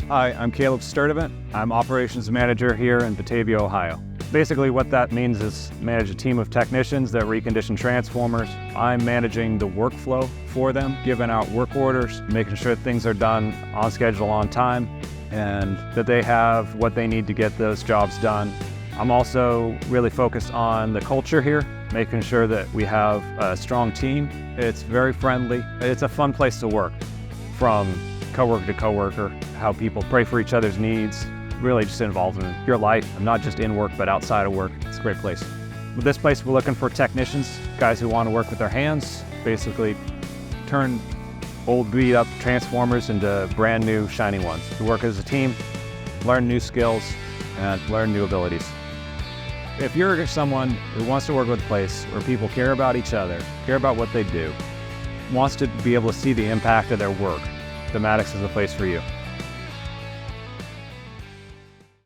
Hi, I'm Caleb Sturtevant. I'm operations manager here in Batavia, Ohio. Basically what that means is manage a team of technicians that recondition transformers. I'm managing the workflow for them, giving out work orders, making sure things are done on schedule, on time, and that they have what they need to get those jobs done. I'm also really focused on the culture here, making sure that we have a strong team. It's very friendly. It's a fun place to work, from coworker to coworker, how people pray for each other's needs, really just involved in your life, not just in work, but outside of work. It's a great place. With this place, we're looking for technicians, guys who want to work with their hands, basically turn old beat up transformers into brand new shiny ones. To work as a team, learn new skills, and learn new abilities. If you're someone who wants to work with a place where people care about each other, care about what they do, wants to be able to see the impact of their work, the Maddox is the place for you.